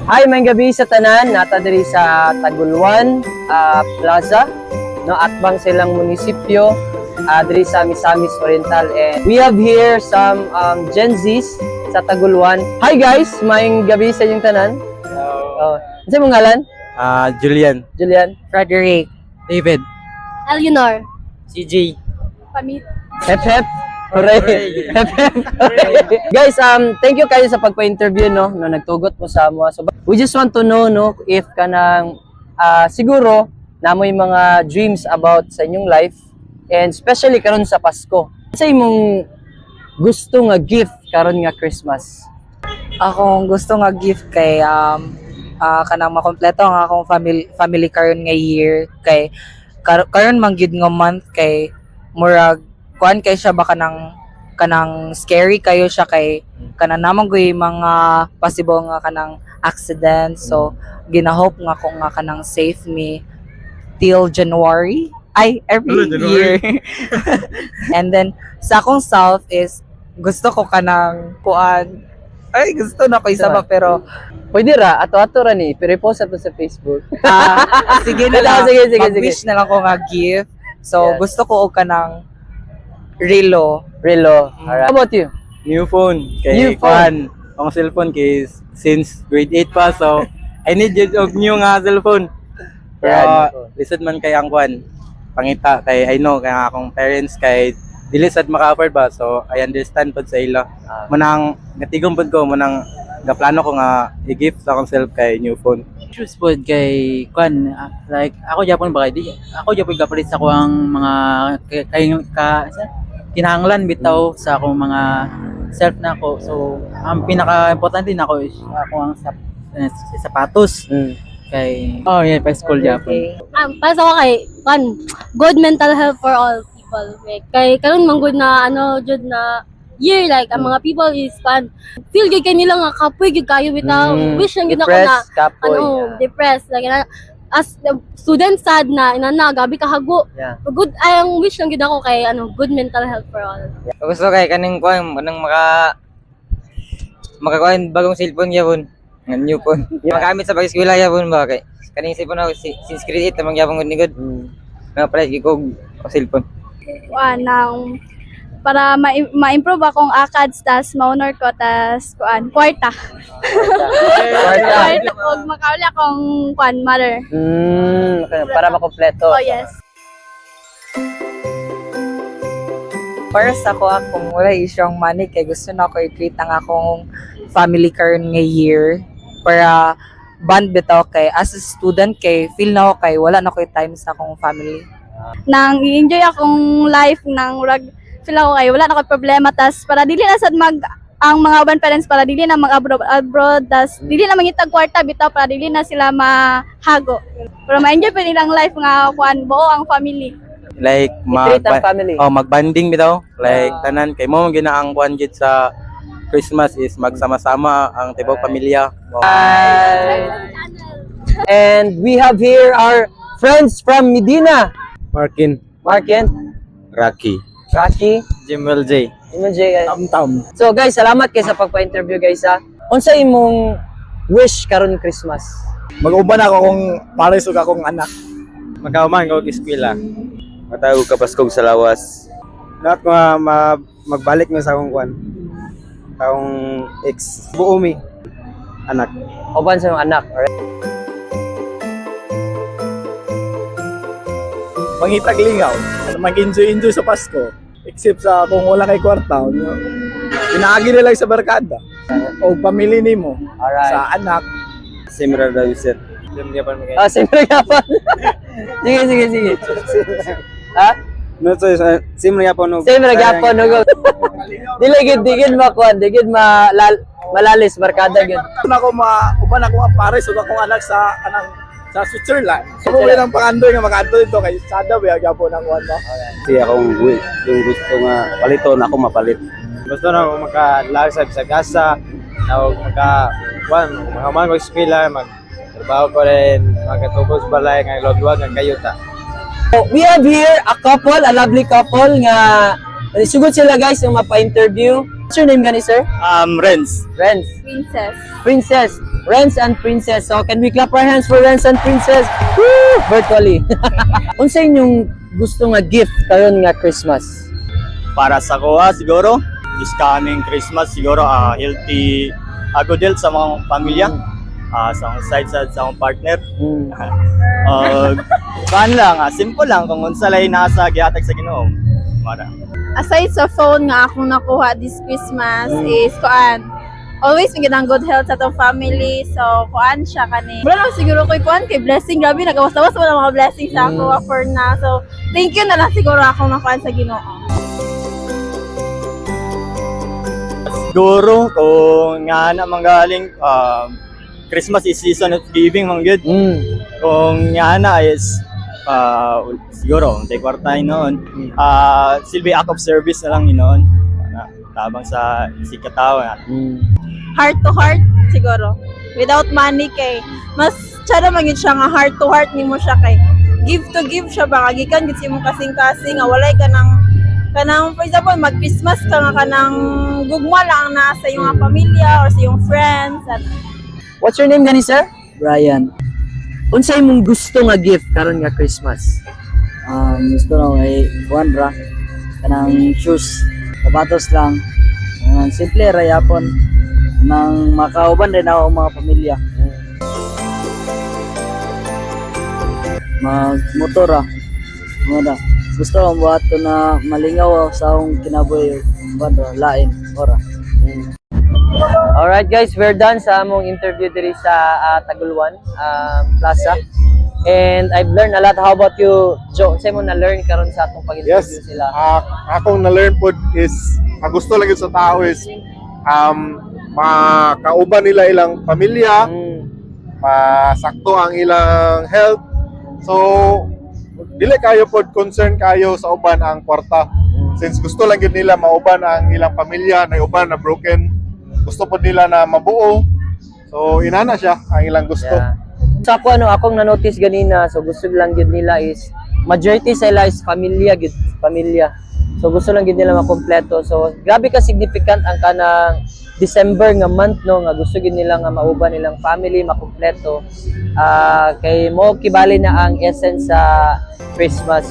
Hi, may gabi sa tanan, nata diri sa Taguluan Plaza, no, atbang silang munisipyo diri sa Misamis Oriental, and we have here some Gen Zs sa Taguluan. Hi guys, may gabi sa inyong tanan. Hello. Ano mong ngalan? Julian. Julian. Frederick. David. Eleanor. CJ. Pamit. Hep hep. Hooray. Hep hep. Guys, thank you kayo sa pagpa-interview, no, nagtugot mo sa amo. So we just want to know, no, if kanang siguro namoy mga dreams about sa inyong life, and especially karon sa Pasko. Sa imong gusto nga gift karon nga Christmas? Akong gusto nga gift kay kanang makompleto ang akong family karon nga year kay karon man gyud nga month kay murag kuan kay siya ba kanang scary kayo siya kay kanang namang goy mga possible nga kanang accident, so ginahope nga ko nga kanang save me till January every year. And then sa akong self is gusto ko kanang kuan gusto na ko isa ba pero Pwede ra, ato-ato ra ni, pero-post ato sa Facebook. sige na lang, sige. mag-wish na lang ko nga gift. So, Yes. gusto ko og kanang relo. Relo. Alright. How about you? New phone. New Kay phone. Kwan. Ang cellphone kay since grade 8 pa, so I need yun og new nga cellphone. Pero Yeah, lisod man kay ang kwan. Pangita kay I know kay akong parents kay dili sad maka-afford ba, so I understand pod sa ila. Manang gatigom pod ko, manang gaplano ko nga i-gift sa akong self kay new phone. Choose po kay Kwan, like ako Japon ba kay ako Japon gapalit sa ko ang mga kinahanglan bitaw sa akong mga self na ako. So ang pinaka-importante na ako is ako ang sapatos kay pa school Japon. Para sa ako kay, good mental health for all people. Kay karon man good na jud na year, like ang mga people is feel good kay nila nga kapoy gid kayo bitaw. Wish lang gid ako na depressed, like as the student sad na inana gabi kahago. Yeah. Good ang wish lang gid ako kay good mental health for all. Gusto kay kaning kuan kanang makakuan bagong cellphone gyapon. Nga new phone. Magamit sa pag-eskwela gyapon ba kay kaning cellphone ako since grade 8 namang gyapon ni good. Nga pala gikog cellphone. Nang para ma-improve akong ACADS tas maunor ko tas kwarta. Kwarta. Og makauli akong mother. Para makompleto. Oh yes. Para sa ko akong wala isyong money kay gusto na ako i-treat ang akong family karon nga year para bond bitaw kay as a student kay feel na ako kay wala na ko time sa akong family. Nang i-enjoy akong life nang feel ako kay wala na ko problema tas para dili na sad ang mga uban parents para dili na mag-abroad tas dili na mangitag kwarta bitaw para dili na sila mahago. Pero ma-enjoy pa nilang life nga buo ang family. Like I-treat ang family. magbanding bitaw, like tanan kay mo ginaang kwan gid sa Christmas is magsama-sama ang tibok pamilya. And we have here our friends from Medina. Markin, Markin, Rocky, Rashi, Jimwell J. Tam. So guys, salamat kayo sa pagpa-interview guys ha. Unsa imong wish karon Christmas? Mag-uban ako kung pares og akong anak. Magkauman ko og eskwela. Matawag ka paskog sa lawas. Lahat ko magbalik na sa akong kwan. Akong ex. Buumi. Anak. Uban sa imong anak. Alright. Mangitag lingaw. Mag-enjoy sa Pasko. Except sa kung wala kay kwarta. Pinaagi na lang sa barkada. O pamili nimo. Alright. Sa anak. Simra Dawset. Siyempre nga pa. sige. Ha? No, so simra po no. Siyempre nga po. Digid makuan. Digid malalis. Barkada gid. Uban ako pares og akong anak sa sa Switzerland. Kung wala nang pangandoy nga makaandoy dito kay sada ba gyapon ang kwan mo. Kasi akong yung gusto nga paliton ako mapalit. Gusto na ako makalasag sa gasa, na makaman ko eskwela, magtrabaho ko rin, magkatubos balay, ng lodwag, ng kayuta. So, we have here a lovely couple nga sugod sila guys yung mapa-interview. What's your name gani sir? Renz. Renz. Princess. Princess. Renz and Princess. So can we clap our hands for Renz and Princess? Woo! Virtually. Unsa inyong gusto nga gift karon nga Christmas? Para sa kuha siguro, this coming Christmas siguro healthy, good health sa mga pamilya, sa akong side sa akong partner. Kan lang, simple lang kung unsa lay nasa gihatag sa Ginoo. Mara. Aside sa phone nga akong nakuha this Christmas is kuan. Always may ganang good health sa tong family. So kuan siya kani. Wala lang siguro ko'y kuan kay blessing grabe nagawas-was wala mga blessings sa ako for now. So thank you na lang siguro akong nakuan sa Ginoo. Siguro kung nga na manggaling Christmas is season of giving man good. Kung nga na is siguro take kwartay noon. Silbi act of service na lang noon. Tabang sa sikataw na. Heart to heart siguro. Without money kay mas tsara magid siya nga heart to heart nimo siya kay give to give siya ba gikan gid si mo kasing-kasing nga walay ka kanang for example mag-Christmas ka nga kanang gugma lang na sa iyong pamilya or sa iyong friends at What's your name gani, sir? Brian, Unsa imong gusto nga gift karon nga Christmas? gusto na kay Juan ra kanang shoes, sapatos lang. Simple ra yapon nang makauban din ako mga pamilya. Magmotor ra. Mga gusto ko buhat ko na malingaw sa akong kinabuhi bandra lain ora. Alright guys, we're done sa among interview diri sa Tagulwan Plaza. And I've learned a lot. How about you, Joe? Unsa mo na-learn karon sa atong pag-interview sila? Akong na-learn po is, ang gusto lang yun sa tao is, makauban nila ilang pamilya, masakto ang ilang health. So, dili kayo po concern kayo sa uban ang kwarta. Since gusto lang yun nila mauban ang ilang pamilya, na uban na broken, gusto po nila na mabuo. So, inana siya ang ilang gusto. Yeah. Sa ako akong na-notice ganina, so gusto lang gid nila is majority sa ila is pamilya. So gusto lang gid nila makompleto. So grabe ka significant ang kanang December nga month no nga gusto gid nila nga mauban nilang family makompleto. Kay mo kibali na ang essence sa Christmas.